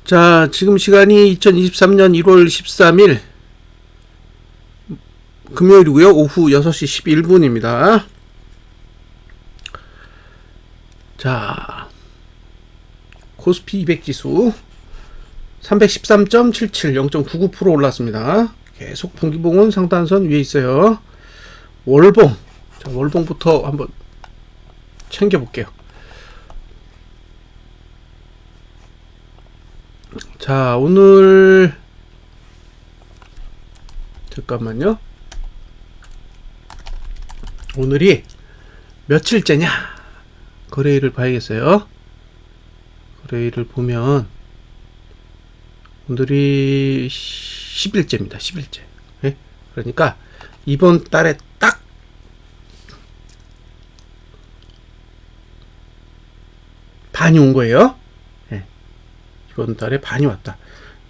자, 지금 시간이 2023년 1월 13일 금요일이고요. 오후 6시 11분입니다. 자, 코스피 200 지수 313.77, 0.99% 올랐습니다. 계속 분기봉은 상단선 위에 있어요. 월봉. 자, 월봉부터 한번 챙겨볼게요. 자, 오늘 잠깐만요. 오늘이 며칠째냐? 거래일을 봐야겠어요. 거래일을 보면 오늘이 10일째입니다. 10일째. 네? 그러니까 이번 달에 딱 반이 온 거예요. 네. 이번 달에 반이 왔다.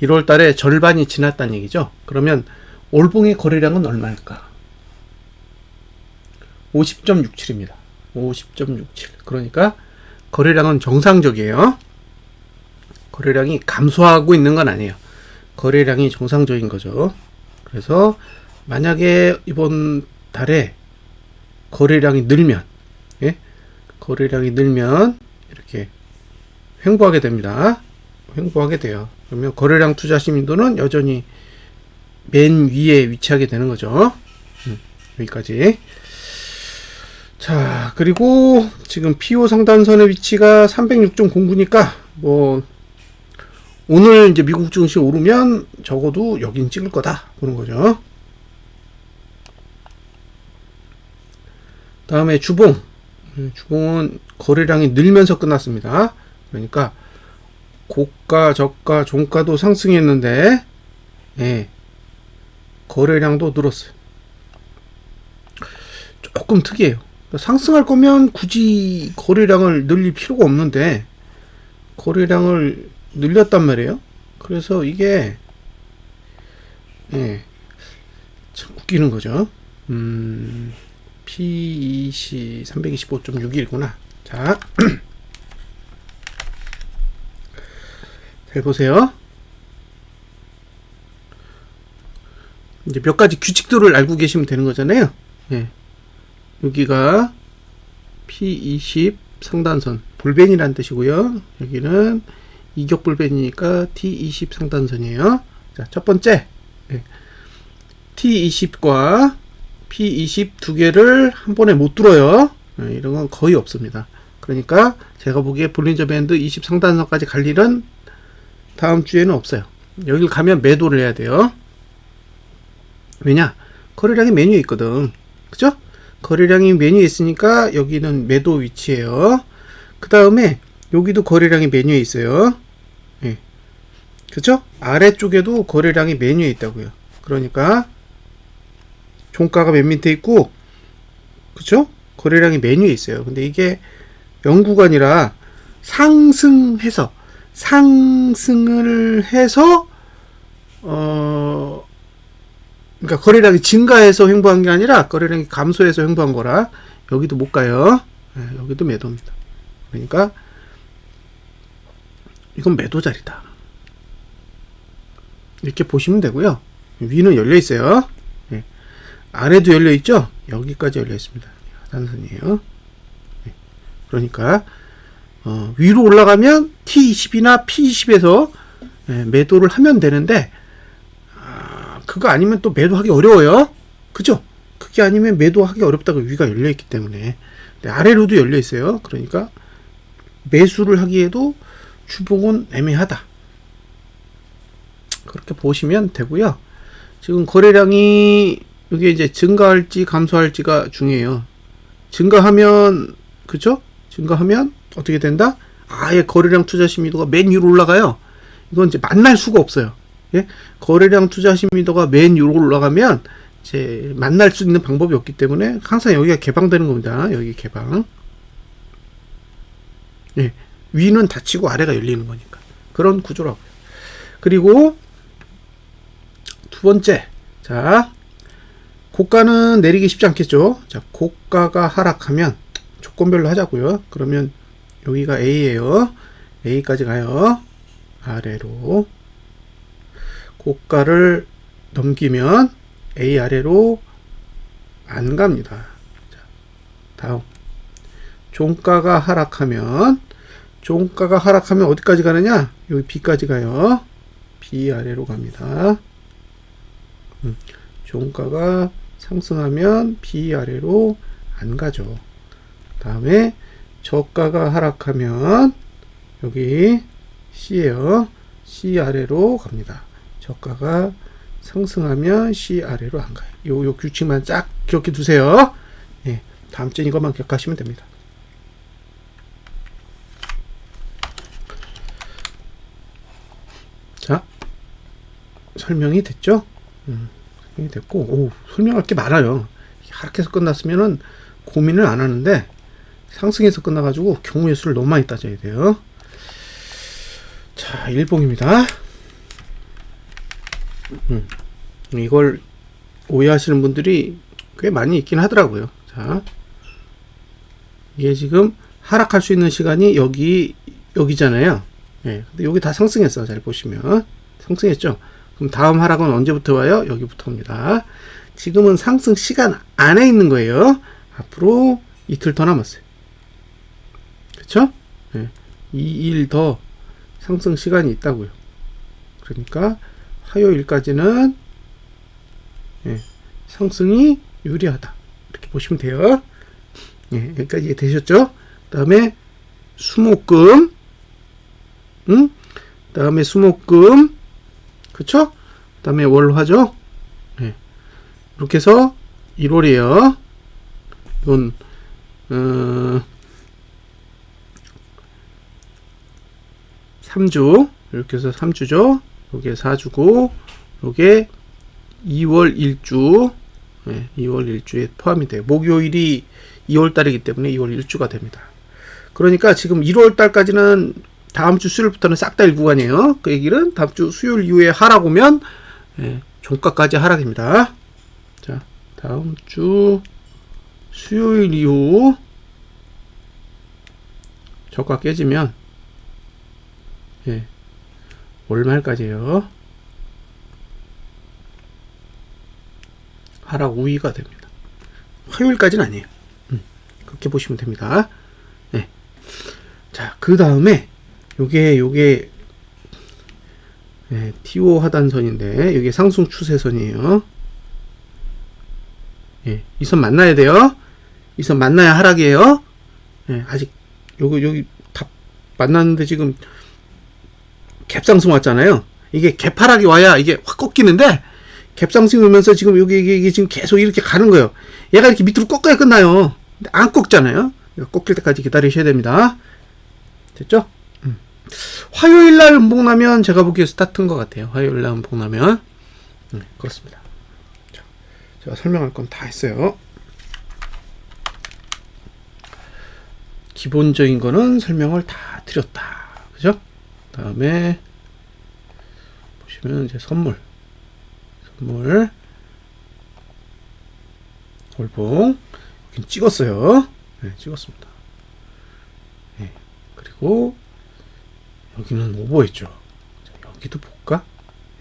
1월 달에 절반이 지났다는 얘기죠. 그러면 월봉의 거래량은 얼마일까? 50.67입니다. 50.67. 그러니까 거래량은 정상적이에요. 거래량이 감소하고 있는 건 아니에요. 거래량이 정상적인 거죠. 그래서 만약에 이번 달에 거래량이 늘면, 예? 거래량이 늘면 이렇게 횡보하게 됩니다. 횡보하게 돼요. 그러면 거래량 투자 시민도는 여전히 맨 위에 위치하게 되는 거죠. 여기까지. 자, 그리고 지금 P5 상단선의 위치가 306.09니까 뭐 오늘 이제 미국 증시 오르면 적어도 여긴 찍을 거다 보는 거죠. 다음에 주봉. 주봉은 거래량이 늘면서 끝났습니다. 그러니까 고가, 저가, 종가도 상승했는데, 예, 거래량도 늘었어요. 조금 특이해요. 상승할 거면 굳이 거래량을 늘릴 필요가 없는데 거래량을 늘렸단 말이에요. 그래서 이게 참 웃기는 거죠. P20 325.61이구나. 자, 잘 보세요. 이제 몇 가지 규칙들을 알고 계시면 되는 거잖아요. 예. 여기가 P20 상단선 볼벤이라는 뜻이고요. 여기는 이격볼벤이니까 T20 상단선이에요. 자, 첫 번째, 예. T20과 P20 두 개를 한 번에 못 뚫어요. 예, 이런 건 거의 없습니다. 그러니까 제가 보기에 볼린저 밴드 20 상단선까지 갈 일은 다음 주에는 없어요. 여기를 가면 매도를 해야 돼요. 왜냐? 거래량이 메뉴에 있거든. 그죠? 거래량이 메뉴에 있으니까 여기는 매도 위치예요. 그 다음에 여기도 거래량이 메뉴에 있어요. 예. 그죠? 아래쪽에도 거래량이 메뉴에 있다고요. 그러니까 종가가 맨 밑에 있고, 그죠? 거래량이 메뉴에 있어요. 근데 이게 영구간이라 상승을 해서 그러니까 거래량이 증가해서 횡보한 게 아니라 거래량이 감소해서 횡보한 거라 여기도 못 가요. 네, 여기도 매도입니다. 그러니까 이건 매도 자리다. 이렇게 보시면 되고요. 위는 열려 있어요. 네. 아래도 열려 있죠. 여기까지 열려 있습니다. 하단선이에요. 네. 그러니까 위로 올라가면 T20이나 P20에서 매도를 하면 되는데 그거 아니면 또 매도하기 어려워요. 그죠? 그게 아니면 매도하기 어렵다고 위가 열려있기 때문에. 아래로도 열려있어요. 그러니까 매수를 하기에도 주봉은 애매하다. 그렇게 보시면 되고요. 지금 거래량이 이게 이제 증가할지 감소할지가 중요해요. 증가하면, 그죠? 증가하면 어떻게 된다? 아예 거래량 투자 심의도가 맨 위로 올라가요. 이건 이제 만날 수가 없어요. 예? 거래량 투자 심의도가 맨 위로 올라가면 이제 만날 수 있는 방법이 없기 때문에 항상 여기가 개방되는 겁니다. 여기 개방. 예. 위는 닫히고 아래가 열리는 거니까. 그런 구조라고요. 그리고 두 번째. 자, 고가는 내리기 쉽지 않겠죠. 자, 고가가 하락하면 조건별로 하자고요. 그러면 여기가 A예요. A까지 가요. 아래로, 고가를 넘기면 A 아래로 안 갑니다. 자, 다음 종가가 하락하면 어디까지 가느냐? 여기 B까지 가요. B 아래로 갑니다. 종가가 상승하면 B 아래로 안 가죠. 다음에 저가가 하락하면 여기 C예요. C 아래로 갑니다. 저가가 상승하면 C 아래로 안 가요. 요 규칙만 쫙 기억해 두세요. 예, 다음 주에 이것만 기억하시면 됩니다. 자, 설명이 됐죠? 설명이 됐고, 오, 설명할 게 많아요. 하락해서 끝났으면은 고민을 안 하는데, 상승해서 끝나가지고 경우의 수를 너무 많이 따져야 돼요. 자, 일봉입니다. 이걸 오해하시는 분들이 꽤 많이 있긴 하더라고요. 자, 이게 지금 하락할 수 있는 시간이 여기잖아요. 예, 근데 여기 다 상승했어. 잘 보시면 상승했죠. 그럼 다음 하락은 언제부터 와요? 여기부터 옵니다. 지금은 상승 시간 안에 있는 거예요. 앞으로 이틀 더 남았어요. 그쵸? 예, 2일 더 상승 시간이 있다고요. 그러니까 화요일까지는 예, 상승이 유리하다. 이렇게 보시면 돼요. 예, 여기까지 이해되셨죠? 그 다음에 수목금, 다음에 수목금, 그쵸? 그 다음에 월화죠? 예, 이렇게 해서 1월이에요. 이건 3주, 이렇게 해서 3주죠. 요게 4주고, 요게 2월 1주, 네, 2월 1주에 포함이 돼요. 목요일이 2월 달이기 때문에 2월 1주가 됩니다. 그러니까 지금 1월 달까지는 다음 주 수요일부터는 싹 다 일구간이에요. 그 얘기는 다음 주 수요일 이후에 하락 오면, 네, 종가까지 하락입니다. 자, 다음 주 수요일 이후 저가 깨지면, 예, 월말까지요. 하락 우위가 됩니다. 화요일까지는 아니에요. 그렇게 보시면 됩니다. 네. 자, 그 다음에 요게 네, TO 하단선인데 여기 상승 추세선이에요. 예, 이 선 만나야 돼요. 이 선 만나야 하락이에요. 예, 아직 여기 다 만났는데 지금 갭상승 왔잖아요. 이게 갭하락이 와야 이게 확 꺾이는데 갭상승이 오면서 지금 이게 지금 계속 이렇게 가는 거예요. 얘가 이렇게 밑으로 꺾어야 끝나요. 근데 안 꺾잖아요. 꺾일 때까지 기다리셔야 됩니다. 됐죠? 화요일날 음봉나면 제가 보기에 스타트인 것 같아요. 화요일날 음봉나면. 그렇습니다. 자, 제가 설명할 건 다 했어요. 기본적인 거는 설명을 다 드렸다. 그죠? 그 다음에 보시면 이제 선물 월봉 여긴 찍었어요. 네, 찍었습니다. 네, 그리고 여기는 오버했죠. 자, 여기도 볼까?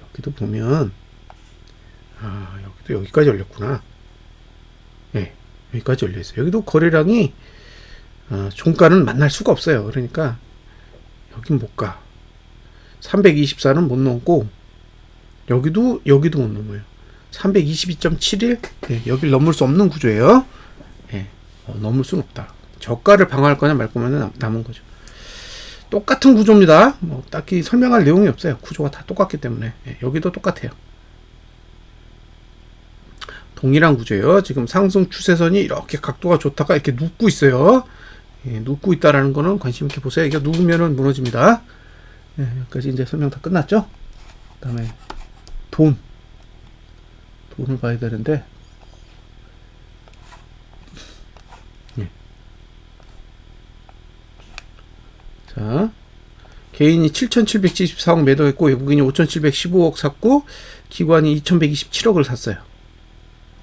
여기도 보면 여기도 여기까지 열렸구나. 네, 여기까지 열려있어요. 여기도 거래량이 종가는 만날 수가 없어요. 그러니까 여긴 못 가. 324는 못 넘고 여기도 못 넘어요. 322.71 네, 여길 넘을 수 없는 구조예요. 네, 넘을 수는 없다. 저가를 방어할 거냐 말 거면 남은 거죠. 똑같은 구조입니다. 뭐 딱히 설명할 내용이 없어요. 구조가 다 똑같기 때문에. 네, 여기도 똑같아요. 동일한 구조예요. 지금 상승 추세선이 이렇게 각도가 좋다가 이렇게 눕고 있어요. 예, 눕고 있다라는 거는 관심 있게 보세요. 이게 누우면은 무너집니다. 예, 여기까지 이제 설명 다 끝났죠? 그 다음에 돈을 봐야 되는데, 예. 자, 개인이 7,774억 매도했고, 외국인이 5,715억 샀고, 기관이 2,127억을 샀어요.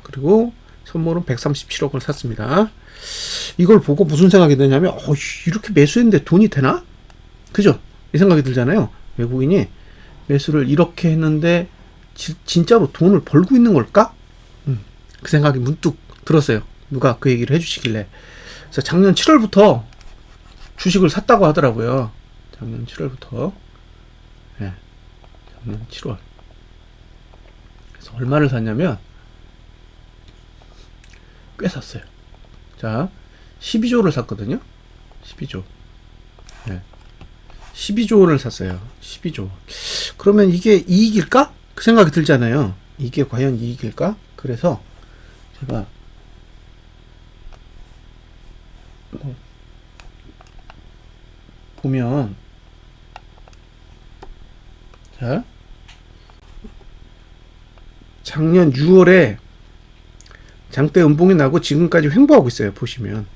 그리고 선물은 137억을 샀습니다. 이걸 보고 무슨 생각이 드냐면, 이렇게 매수했는데 돈이 되나? 그죠? 이 생각이 들잖아요. 외국인이 매수를 이렇게 했는데 진짜로 돈을 벌고 있는 걸까? 그 생각이 문득 들었어요. 누가 그 얘기를 해주시길래. 그래서 작년 7월부터 주식을 샀다고 하더라고요. 작년 7월부터. 네, 작년 7월. 그래서 얼마를 샀냐면 꽤 샀어요. 자, 12조를 샀거든요. 12조. 네. 12조 원을 샀어요. 12조. 그러면 이게 이익일까? 그 생각이 들잖아요. 이게 과연 이익일까? 그래서 제가 보면, 자, 작년 6월에 장대 음봉이 나고 지금까지 횡보하고 있어요. 보시면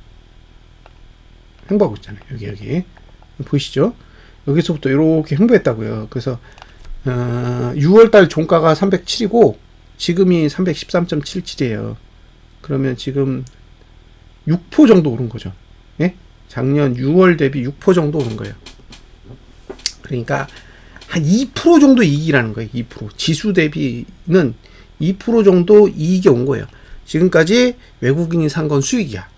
횡보하고 있잖아요. 여기 보이시죠? 여기서부터 이렇게 횡보했다고요. 그래서 6월달 종가가 307이고 지금이 313.77이에요. 그러면 지금 6% 정도 오른 거죠. 예? 작년 6월 대비 6% 정도 오른 거예요. 그러니까 한 2% 정도 이익이라는 거예요. 2%. 지수 대비는 2% 정도 이익이 온 거예요. 지금까지 외국인이 산 건 수익이야.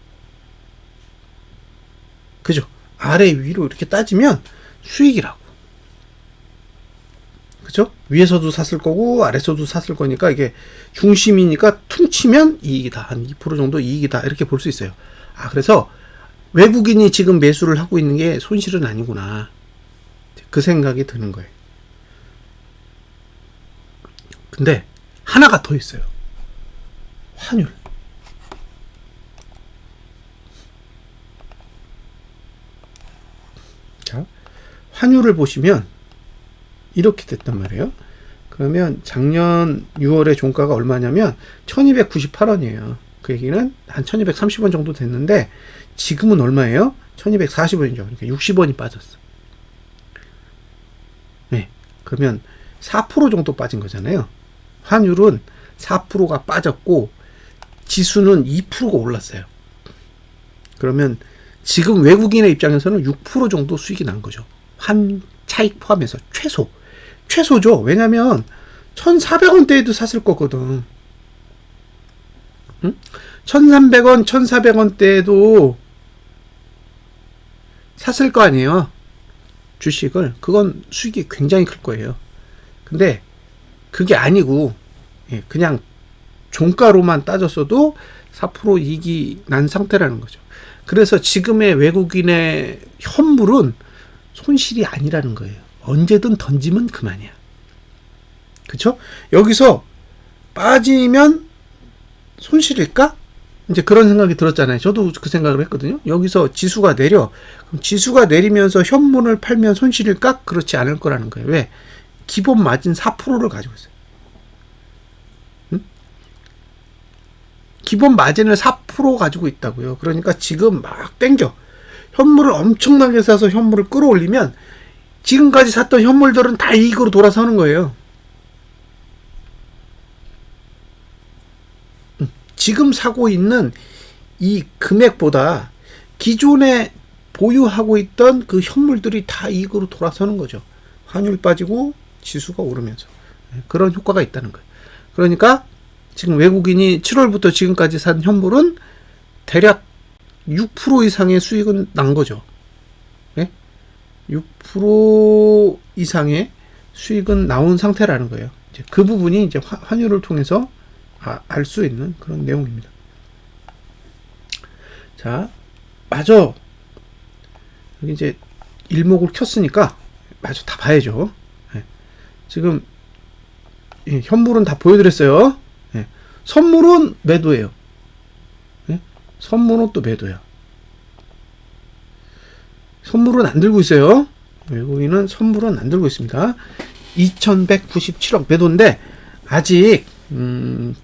그죠? 아래 위로 이렇게 따지면 수익이라고. 그죠? 위에서도 샀을 거고 아래서도 샀을 거니까 이게 중심이니까 퉁치면 이익이다. 한 2% 정도 이익이다. 이렇게 볼 수 있어요. 아, 그래서 외국인이 지금 매수를 하고 있는 게 손실은 아니구나. 그 생각이 드는 거예요. 근데 하나가 더 있어요. 환율. 자, 환율을 보시면 이렇게 됐단 말이에요. 그러면 작년 6월에 종가가 얼마냐면 1298원이에요. 그 얘기는 한 1230원 정도 됐는데 지금은 얼마예요? 1240원이죠. 그러니까 60원이 빠졌어. 네. 그러면 4% 정도 빠진 거잖아요. 환율은 4%가 빠졌고 지수는 2%가 올랐어요. 그러면 지금 외국인의 입장에서는 6% 정도 수익이 난 거죠. 환 차익 포함해서 최소죠. 왜냐면 1,400원대에도 샀을 거거든. 응? 1,300원, 1,400원대에도 샀을 거 아니에요. 주식을. 그건 수익이 굉장히 클 거예요. 근데 그게 아니고 그냥 종가로만 따졌어도 4% 이익이 난 상태라는 거죠. 그래서 지금의 외국인의 현물은 손실이 아니라는 거예요. 언제든 던지면 그만이야. 그쵸? 여기서 빠지면 손실일까? 이제 그런 생각이 들었잖아요. 저도 그 생각을 했거든요. 여기서 지수가 내려. 그럼 지수가 내리면서 현물을 팔면 손실일까? 그렇지 않을 거라는 거예요. 왜? 기본 마진 4%를 가지고 있어요. 응? 기본 마진을 4% 가지고 있다고요. 그러니까 지금 막 땡겨. 현물을 엄청나게 사서 현물을 끌어올리면 지금까지 샀던 현물들은 다 이익으로 돌아서는 거예요. 지금 사고 있는 이 금액보다 기존에 보유하고 있던 그 현물들이 다 이익으로 돌아서는 거죠. 환율 빠지고 지수가 오르면서. 그런 효과가 있다는 거예요. 그러니까 지금 외국인이 7월부터 지금까지 산 현물은 대략 6% 이상의 수익은 난 거죠. 6% 이상의 수익은 나온 상태라는 거예요. 이제 그 부분이 이제 환율을 통해서 알 수 있는 그런 내용입니다. 자, 마저 여기 이제 일목을 켰으니까 마저 다 봐야죠. 지금 현물은 다 보여드렸어요. 선물은 매도예요. 선물은 또 매도야. 선물은 안 들고 있어요. 외국인은 선물은 안 들고 있습니다. 2197억 매도인데 아직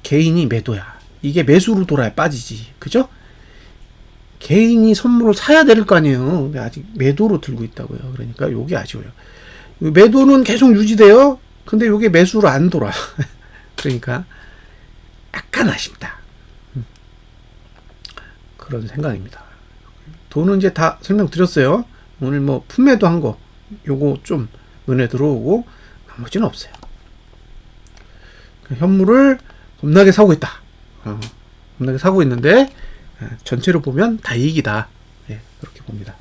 개인이 매도야. 이게 매수로 돌아야 빠지지. 그죠? 개인이 선물을 사야 될 거 아니에요. 근데 아직 매도로 들고 있다고요. 그러니까 요게 아쉬워요. 매도는 계속 유지돼요. 근데 요게 매수로 안 돌아. 그러니까 약간 아쉽다. 그런 생각입니다. 돈은 이제 다 설명드렸어요. 오늘 뭐 품매도 한 거 요거 좀 눈에 들어오고 나머지는 없어요. 현물을 겁나게 사고 있다. 겁나게 사고 있는데 전체로 보면 다 이익이다. 예, 그렇게 봅니다.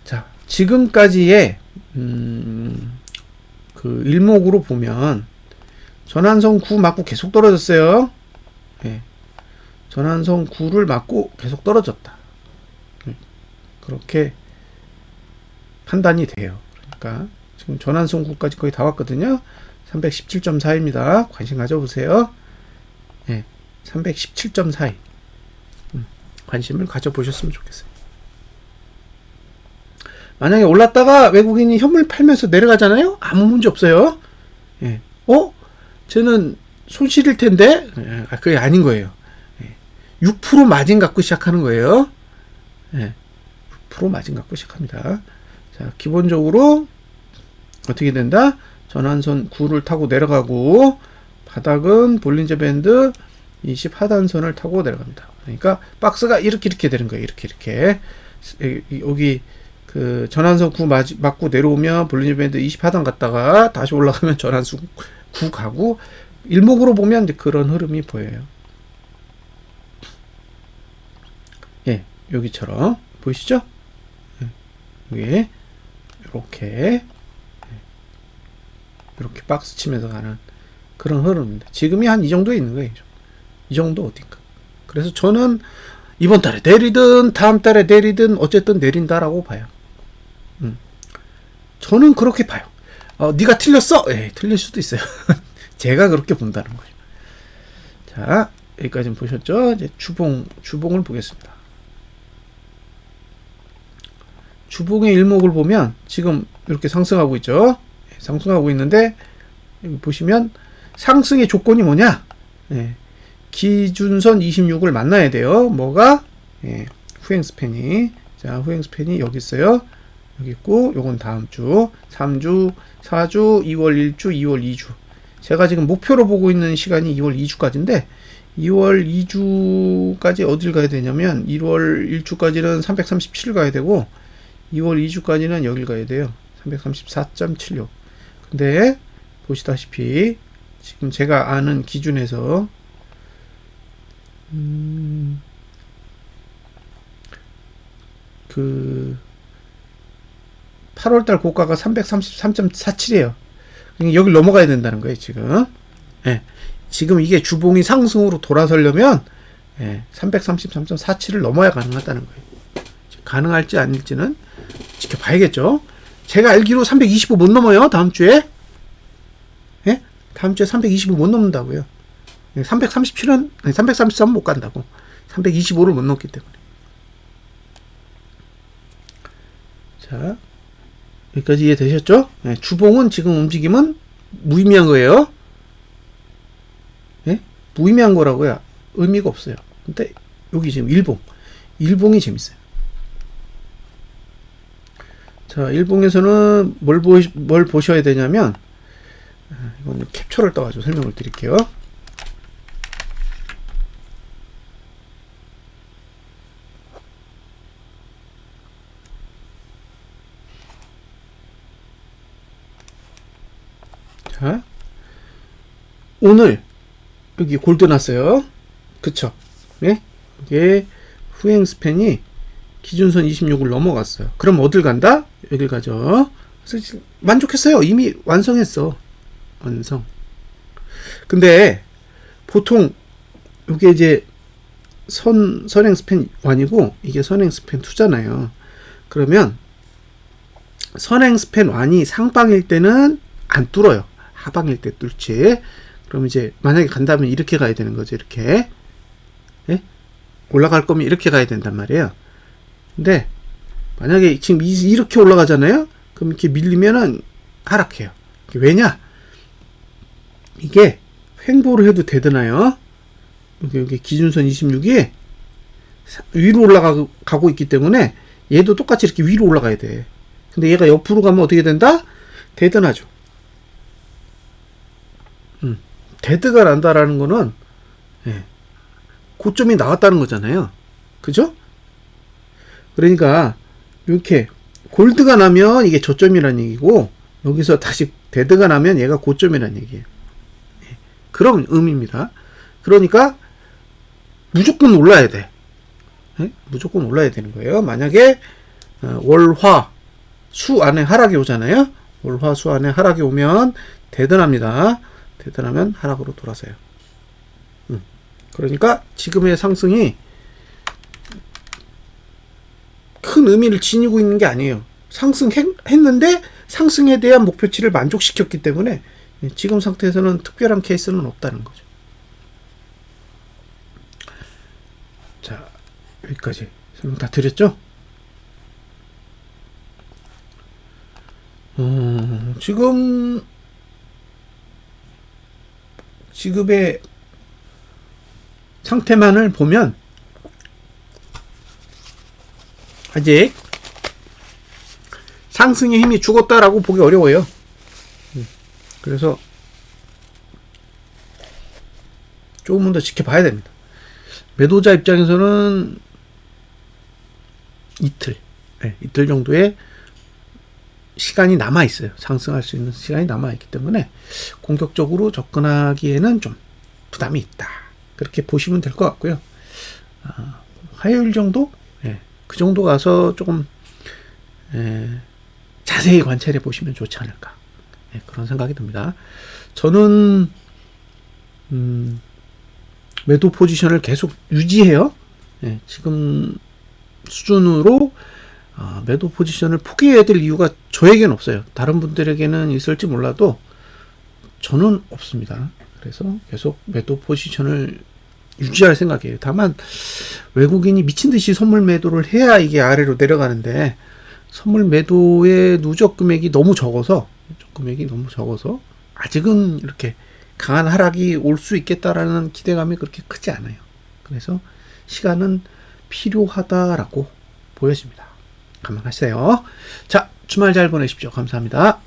자, 지금까지의 그 일목으로 보면 전환선 9 맞고 계속 떨어졌어요. 예, 전환선 9를 맞고 계속 떨어졌다. 그렇게 판단이 돼요. 그러니까 지금 전환선 9까지 거의 다 왔거든요. 317.42입니다. 관심 가져보세요. 예, 317.42. 관심을 가져보셨으면 좋겠어요. 만약에 올랐다가 외국인이 현물 팔면서 내려가잖아요? 아무 문제 없어요. 예. 쟤는 손실일 텐데? 예. 그게 아닌 거예요. 예. 6% 마진 갖고 시작하는 거예요. 예. 6% 마진 갖고 시작합니다. 자, 기본적으로 어떻게 된다? 전환선 9를 타고 내려가고 바닥은 볼린저 밴드 20 하단선을 타고 내려갑니다. 그러니까 박스가 이렇게 되는 거예요. 이렇게 여기 그 전환선 9 맞고 내려오면 볼린저 밴드 20 하단 갔다가 다시 올라가면 전환선 9 가고 일목으로 보면 이제 그런 흐름이 보여요. 예, 여기처럼 보이시죠? 예, 여기 이렇게 박스 치면서 가는 그런 흐름입니다. 지금이 한 이 정도에 있는 거예요. 이 정도 어딘가. 그래서 저는 이번 달에 내리든 다음 달에 내리든 어쨌든 내린다라고 봐요. 저는 그렇게 봐요. 네가 틀렸어? 예, 틀릴 수도 있어요. 제가 그렇게 본다는 거죠. 자, 여기까지는 보셨죠? 이제 주봉을 보겠습니다. 주봉의 일목을 보면 지금 이렇게 상승하고 있죠. 상승하고 있는데 여기 보시면 상승의 조건이 뭐냐? 예, 기준선 26을 만나야 돼요. 뭐가? 예, 후행 스팬이. 자, 후행 스팬이 여기 있어요. 여기 있고 요건 다음 주 3주, 4주, 2월 1주, 2월 2주. 제가 지금 목표로 보고 있는 시간이 2월 2주까지인데 2월 2주까지 어딜 가야 되냐면 1월 1주까지는 337 가야 되고 2월 2주까지는 여길 가야 돼요. 334.76. 근데 보시다시피 지금 제가 아는 기준에서 그 8월달 고가가 333.47이에요. 여길 넘어가야 된다는 거예요, 지금. 예. 지금 이게 주봉이 상승으로 돌아서려면 333.47을 넘어야 가능하다는 거예요. 가능할지 아닐지는 지켜봐야겠죠. 제가 알기로 325 못 넘어요, 다음 주에. 예? 다음 주에 325 못 넘는다고요. 337은, 333은 못 간다고. 325를 못 넘기 때문에. 자, 여기까지 이해되셨죠? 예, 주봉은 지금 움직임은 무의미한 거예요. 예? 무의미한 거라고요. 의미가 없어요. 근데 여기 지금 일봉이 재밌어요. 자, 일봉에서는 뭘 보셔야 되냐면, 이건 캡처를 떠가지고 설명을 드릴게요. 자, 오늘 여기 골드 났어요. 그쵸? 네? 이게 후행 스팬이 기준선 26을 넘어갔어요. 그럼 어딜 간다? 여길 가죠. 그래서 만족했어요. 이미 완성했어. 완성. 근데 보통 이게 이제 선행 스팬 1이고 이게 선행 스팬 2잖아요. 그러면 선행 스팬 1이 상방일 때는 안 뚫어요. 하방일 때 뚫지. 그럼 이제 만약에 간다면 이렇게 가야 되는 거죠. 이렇게. 예? 올라갈 거면 이렇게 가야 된단 말이에요. 근데 만약에 지금 이렇게 올라가잖아요. 그럼 이렇게 밀리면은 하락해요. 왜냐? 이게 횡보를 해도 되드나요? 여기 기준선 26이 위로 올라가고 있기 때문에 얘도 똑같이 이렇게 위로 올라가야 돼. 근데 얘가 옆으로 가면 어떻게 된다? 데드나죠. 데드가 난다라는 거는 고점이 나왔다는 거잖아요. 그죠? 그러니까 이렇게 골드가 나면 이게 저점이라는 얘기고 여기서 다시 데드가 나면 얘가 고점이라는 얘기예요. 그런 의미입니다. 그러니까 무조건 올라야 돼. 무조건 올라야 되는 거예요. 만약에 월화 수 안에 하락이 오잖아요. 월화 수 안에 하락이 오면 대단합니다. 대단하면 하락으로 돌아서요. 그러니까 지금의 상승이 큰 의미를 지니고 있는 게 아니에요. 상승했는데 상승에 대한 목표치를 만족시켰기 때문에 지금 상태에서는 특별한 케이스는 없다는 거죠. 자, 여기까지 설명 다 드렸죠? 지금의 상태만을 보면 아직 상승의 힘이 죽었다라고 보기 어려워요. 그래서 조금만 더 지켜봐야 됩니다. 매도자 입장에서는 이틀 정도의 시간이 남아 있어요. 상승할 수 있는 시간이 남아 있기 때문에 공격적으로 접근하기에는 좀 부담이 있다. 그렇게 보시면 될 것 같고요. 화요일 정도? 그 정도 가서 조금 자세히 관찰해 보시면 좋지 않을까. 그런 생각이 듭니다. 저는 매도 포지션을 계속 유지해요. 지금 수준으로 매도 포지션을 포기해야 될 이유가 저에게는 없어요. 다른 분들에게는 있을지 몰라도 저는 없습니다. 그래서 계속 매도 포지션을 유지할 생각이에요. 다만 외국인이 미친 듯이 선물 매도를 해야 이게 아래로 내려가는데 선물 매도의 누적 금액이 너무 적어서 아직은 이렇게 강한 하락이 올 수 있겠다라는 기대감이 그렇게 크지 않아요. 그래서 시간은 필요하다라고 보여집니다. 감안하세요. 자, 주말 잘 보내십시오. 감사합니다.